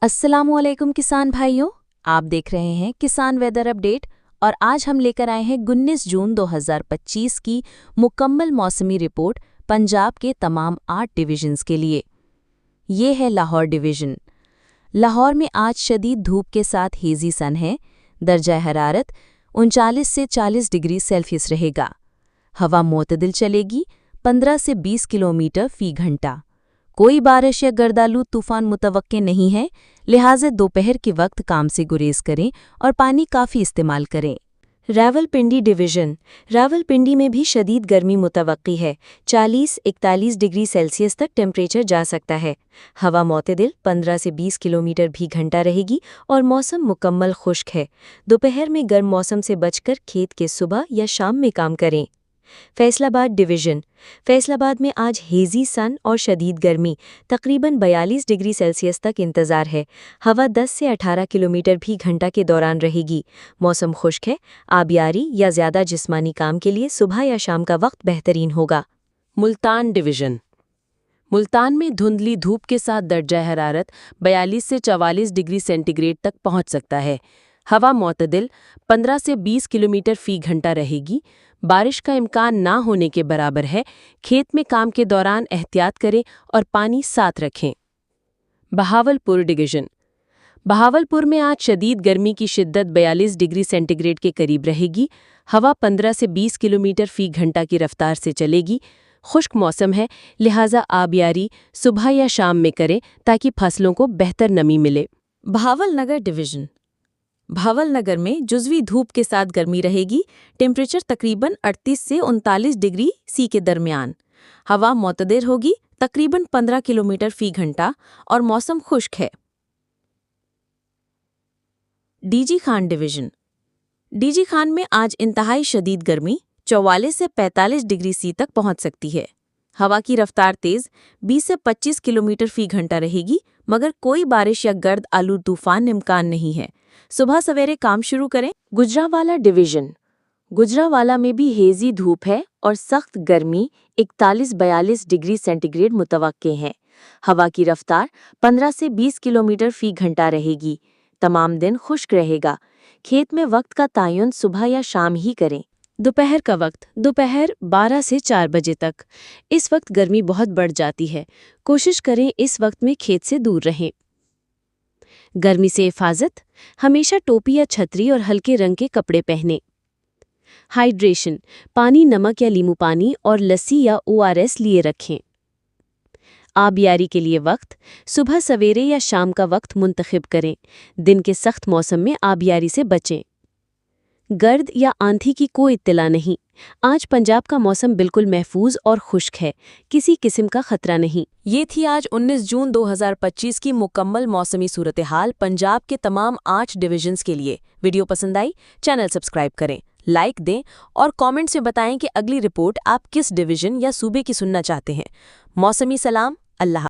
अस्सलामुअलैकुम किसान भाइयों, आप देख रहे हैं किसान वेदर अपडेट और आज हम लेकर आए हैं 19 जून 2025 की मुकम्मल मौसमी रिपोर्ट पंजाब के तमाम 8 डिवीजन्स के लिए। ये है लाहौर डिवीजन। लाहौर में आज शदीद धूप के साथ हेजी सन है। दर्जा हरारत 39 से 40 डिग्री सेल्सियस रहेगा। हवा मोतदिल चलेगी 15 से 20 किलोमीटर फी घंटा। कोई बारिश या गर्दालू तूफान मुतवक्के नहीं है, लिहाजा दोपहर के वक्त काम से गुरेज करें और पानी काफ़ी इस्तेमाल करें। रावलपिंडी डिवीजन। रावलपिंडी में भी शदीद गर्मी मुतवक्की है। 40-41 डिग्री सेल्सियस तक टेम्परेचर जा सकता है। हवा मोतदिल 15 से 20 किलोमीटर भी घंटा रहेगी और मौसम मुकम्मल खुश्क है। दोपहर में गर्म मौसम से बचकर खेत के सुबह या शाम में काम करें। फैसलाबाद डिवीजन। फैसलाबाद में आज हेजी सन और शदीद गर्मी तकरीबन 42 डिग्री सेल्सियस तक इंतज़ार है। हवा 10 से 18 किलोमीटर भी घंटा के दौरान रहेगी। मौसम खुश्क है। आबियारी या ज़्यादा जिस्मानी काम के लिए सुबह या शाम का वक्त बेहतरीन होगा। मुल्तान डिवीजन। मुल्तान में धुंधली धूप के साथ दर्जा हरारत 42 से 44 डिग्री सेंटीग्रेड तक पहुंच सकता है। हवा मोतदिल 15 से 20 किलोमीटर फी घंटा रहेगी। बारिश का इम्कान ना होने के बराबर है। खेत में काम के दौरान एहतियात करें और पानी साथ रखें। बहावलपुर डिवीजन। बहावलपुर में आज शदीद गर्मी की शिद्दत 42 डिग्री सेंटीग्रेड के करीब रहेगी। हवा 15 से 20 किलोमीटर फी घंटा की रफ्तार से चलेगी। खुश्क मौसम है, लिहाजा आबियारी सुबह या शाम में करें ताकि फसलों को बेहतर नमी मिले। बहावलनगर डिवीजन। बहावलनगर में जुज़वी धूप के साथ गर्मी रहेगी। टेम्परेचर तकरीबन 38 से 39 डिग्री सी के दरमियान। हवा मोतदिल होगी, तकरीबन 15 किलोमीटर फी घंटा और मौसम खुश्क है। DG Khan division. DG Khan में आज इंतहाई शदीद गर्मी 44 से 45 डिग्री सी तक पहुंच सकती है। हवा की रफ्तार तेज 20 से 25 किलोमीटर फी घंटा रहेगी, मगर कोई बारिश या गर्द आलू तूफान इम्कान नहीं है। सुबह सवेरे काम शुरू करें। गुजरावाला डिवीजन। गुजरावाला में भी हेजी धूप है और सख्त गर्मी 41-42 डिग्री सेंटीग्रेड मुतवक्के है। हवा की रफ्तार 15 से 20 किलोमीटर फी घंटा रहेगी। तमाम दिन खुश्क रहेगा। खेत में वक्त का तयन सुबह या शाम ही करें। दोपहर का वक्त दोपहर 12 से 4 बजे तक। इस वक्त गर्मी बहुत बढ़ जाती है। कोशिश करें इस वक्त में खेत से दूर रहें। गर्मी से हिफाजत, हमेशा टोपी या छतरी और हल्के रंग के कपड़े पहनें। हाइड्रेशन, पानी, नमक या नींबू पानी और लस्सी या ORS लिए रखें। आबियारी के लिए वक्त सुबह सवेरे या शाम का वक्त मुंतखब करें। दिन के सख्त मौसम में आबियारी से बचें। गर्द या आंधी की कोई इत्तला नहीं। आज पंजाब का मौसम बिल्कुल महफूज और खुश्क है, किसी किस्म का खतरा नहीं। ये थी आज 19 जून 2025 की मुकम्मल मौसमी सूरत हाल पंजाब के तमाम 8 डिवीजन्स के लिए। वीडियो पसंद आई? चैनल सब्सक्राइब करें, लाइक दें और कमेंट्स में बताएं कि अगली रिपोर्ट आप किस डिवीजन या सूबे की सुनना चाहते हैं। मौसमी सलाम, अल्लाह।